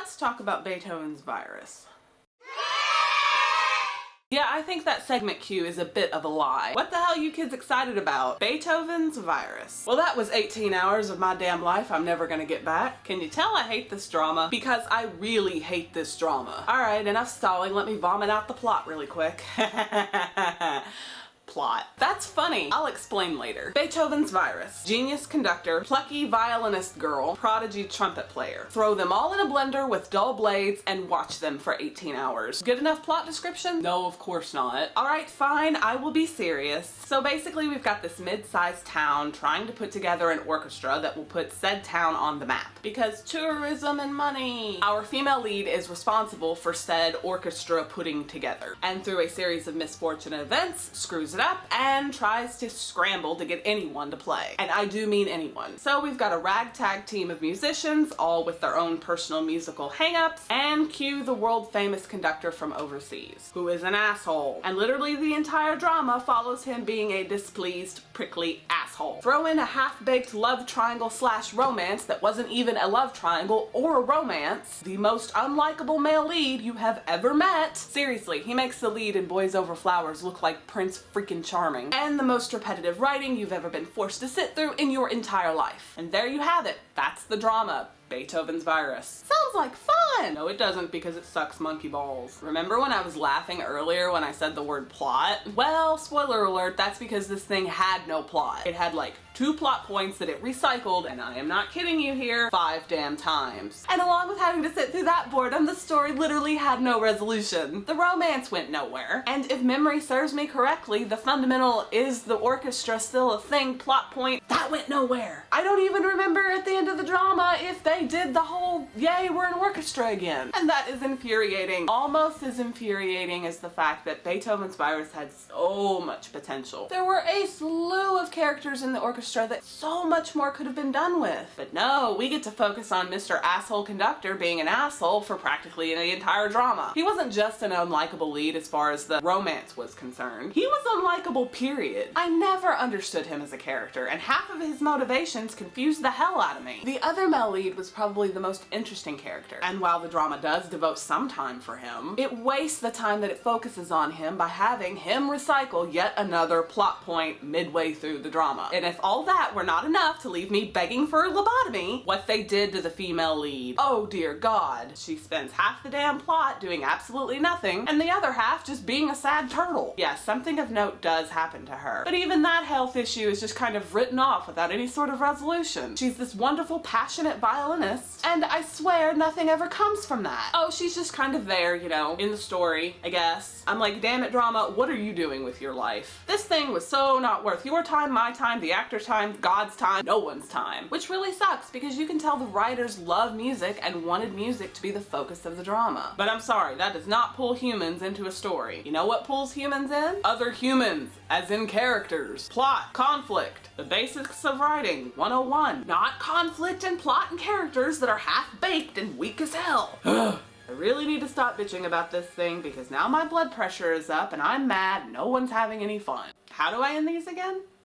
let's talk about Beethoven's Virus. Yeah, I think that segment cue is a bit of a lie. What the hell are you kids excited about? Beethoven's Virus. Well, that was 18 hours of my damn life I'm never gonna get back. Can you tell I hate this drama? Because I really hate this drama. Alright, enough stalling, let me vomit out the plot really quick. Plot. That's funny. I'll explain later. Beethoven's Virus. Genius conductor, plucky violinist girl, prodigy trumpet player. Throw them all in a blender with dull blades and watch them for 18 hours. Good enough plot description? No, of course not. Alright, fine, I will be serious. So basically we've got this mid-sized town trying to put together an orchestra that will put said town on the map. Because tourism and money. Our female lead is responsible for said orchestra putting together. And through a series of misfortunate events, screws it up and tries to scramble to get anyone to play. And I do mean anyone. So we've got a ragtag team of musicians, all with their own personal musical hang-ups, and cue the world-famous conductor from overseas, who is an asshole. And literally the entire drama follows him being a displeased, prickly asshole. Throw in a half-baked love triangle slash romance that wasn't even a love triangle or a romance. The most unlikable male lead you have ever met. Seriously, he makes the lead in Boys Over Flowers look like Prince freaking Charming. And the most repetitive writing you've ever been forced to sit through in your entire life. And there you have it. That's the drama. Beethoven's Virus. Sounds like fun! No, it doesn't, because it sucks monkey balls. Remember when I was laughing earlier when I said the word plot? Well, spoiler alert, that's because this thing had no plot. It had like 2 plot points that it recycled, and I am not kidding you here, 5 damn times. And along with having to sit through that boredom, the story literally had no resolution. The romance went nowhere. And if memory serves me correctly, the fundamental is the orchestra still a thing plot point, that went nowhere. I don't even remember at the end of the drama if they did the whole, yay, we're an orchestra again. And that is infuriating. Almost as infuriating as the fact that Beethoven's Virus had so much potential. There were a slew of characters in the orchestra that so much more could have been done with. But no, we get to focus on Mr. Asshole Conductor being an asshole for practically the entire drama. He wasn't just an unlikable lead as far as the romance was concerned. He was unlikable, period. I never understood him as a character, and half of his motivations confused the hell out of me. The other male lead was probably the most interesting character, and while the drama does devote some time for him, it wastes the time that it focuses on him by having him recycle yet another plot point midway through the drama. And if all that were not enough to leave me begging for a lobotomy, what they did to the female lead, oh dear God. She spends half the damn plot doing absolutely nothing, and the other half just being a sad turtle. Yes, something of note does happen to her, but even that health issue is just kind of written off without any sort of resolution. She's this wonderful, passionate violinist, and I swear nothing ever comes from that. Oh, she's just kind of there, you know, in the story, I guess. I'm like, damn it, drama, what are you doing with your life? This thing was so not worth your time, my time, the actor's time, God's time, no one's time. Which really sucks, because you can tell the writers love music and wanted music to be the focus of the drama. But I'm sorry, that does not pull humans into a story. You know what pulls humans in? Other humans, as in characters. Plot, conflict, the basics of writing, 101. Not conflict and plot and characters that are half-baked and weak as hell. I really need to stop bitching about this thing because now my blood pressure is up and I'm mad, no one's having any fun. How do I end these again?